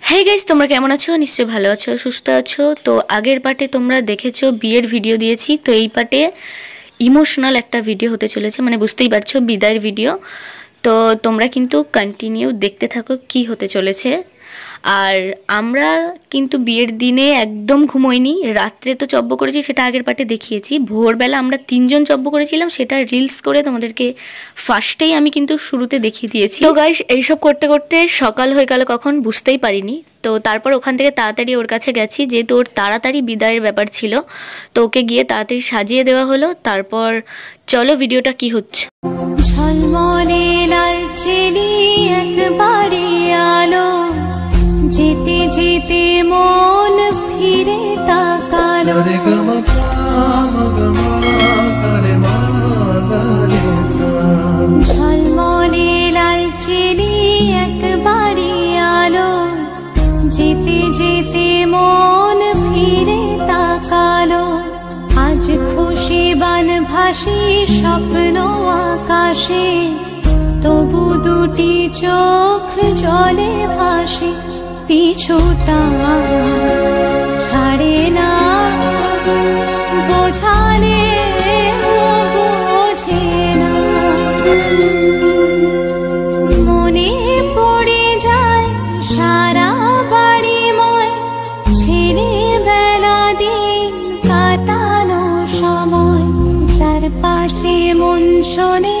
Hey guys, তোমরা কেমন আছো? নিশ্চয়ই ভালো আছো, সুস্থ আছো। তো আগের পার্টে তোমরা দেখেছো বিয়ের ভিডিও দিয়েছি, তো এই পার্টে ইমোশনাল একটা ভিডিও হতে চলেছে, মানে বুঝতেই পারছো বিদায়ের ভিডিও। তো তোমরা কিন্তু কন্টিনিউ দেখতে থাকো কি হতে চলেছে। আর আমরা কিন্তু বিয়ের দিনে একদম ঘুমোইনি, রাত্রে তো চব্য করেছি, সেটা আগের পার্টে দেখিয়েছি। ভোরবেলা আমরা 3জন চব্য করেছিলাম, সেটা রিলস করে তোমাদেরকে ফার্স্টেই আমি কিন্তু শুরুতে দেখিয়ে দিয়েছি। তো গাইস, এইসব করতে করতে সকাল হয়ে গেল কখন বুঝতেই পারিনি। তো তারপর ওখান থেকে তাড়াতাড়ি ওর কাছে গেছি, যেহেতু ওর তাড়াতাড়ি বিদায়ের ব্যাপার ছিল। তো ওকে গিয়ে তাড়াতাড়ি সাজিয়ে দেওয়া হলো। তারপর চলো ভিডিওটা কি হচ্ছে। ঝলমলে লালচেলি একবারে আলো, যেতে যেতে মন ফিরে তাকালো। ঝলমলে লালচেলি একবারে আলো, যেতে যেতে মন ফিরে তাকালো। আজ খুশি বান ভাসি স্বপ্ন আকাশে, তবু দুটি চোখ জলে ভাসে। পিছুটা ছাড়ে না, বোঝালে বোঝে না। মনে পড়ে যায় সারা বাড়িময় ছেলেবেলা, দিন কাটানো সময়। চারপাশে মন শোনে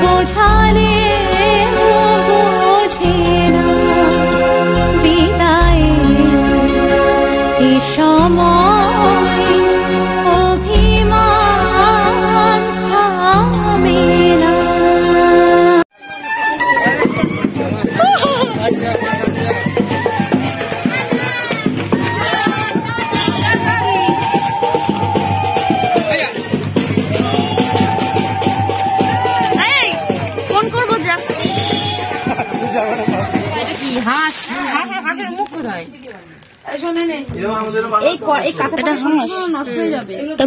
বোঝালে বোঝে না। বিদায় এ সময় অভিমান থামে না।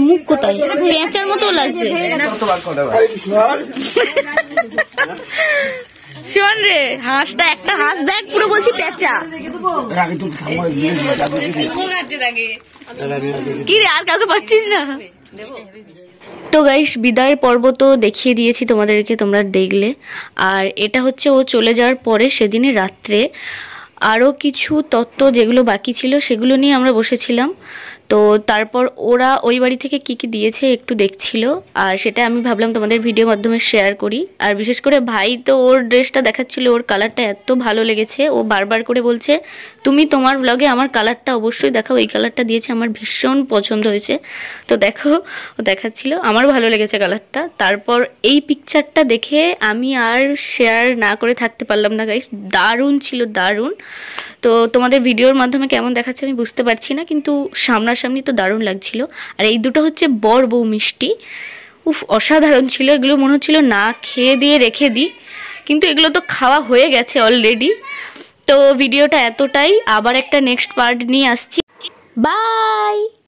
মুখ কোথায়? পেঁচার মতো লাগছে। শোন রে, হাঁসটা একটা হাঁস দেখ, পুরো বলছি পেঁচা। কি রে, আর কাউকে পাচ্ছিস না? তো গাইস, বিদায়ের পর্ব তো দেখিয়ে দিয়েছি তোমাদেরকে, তোমরা দেখলে। আর এটা হচ্ছে ও চলে যাওয়ার পরে সেদিনই রাত্রে আরও কিছু তত্ত্ব যেগুলো বাকি ছিল সেগুলো নিয়ে আমরা বসেছিলাম। তো তারপর ওরা ওই বাড়ি থেকে কি কি দিয়েছে একটু দেখছিল, আর সেটা আমি ভাবলাম তোমাদের ভিডিওর মাধ্যমে শেয়ার করি। আর বিশেষ করে ভাই তো ওর ড্রেসটা দেখাচ্ছিল, ওর কালারটা এত ভালো লেগেছে, ও বারবার করে বলছে তুমি তোমার ব্লগে আমার কালারটা অবশ্যই দেখাও, এই কালারটা দিয়েছে, আমার ভীষণ পছন্দ হয়েছে। তো দেখো, ও দেখাচ্ছিল, আমার ভালো লেগেছে কালারটা। তারপর এই পিকচারটা দেখে আমি আর শেয়ার না করে থাকতে পারলাম না গাইস, দারুণ ছিল, দারুণ। তো তোমাদের ভিডিওর মাধ্যমে কেমন দেখাচ্ছে আমি বুঝতে পারছি না, কিন্তু সামনাসামনি তো দারুণ লাগছিল। আর এই দুটো হচ্ছে বর বউ মিষ্টি, উফ অসাধারণ ছিল। এগুলো মনে হচ্ছিল না খেয়ে দিয়ে রেখে দিই, কিন্তু এগুলো তো খাওয়া হয়ে গেছে অলরেডি। তো ভিডিওটা এতটাই, আবার একটা নেক্সট পার্ট নিয়ে আসছি। বাই।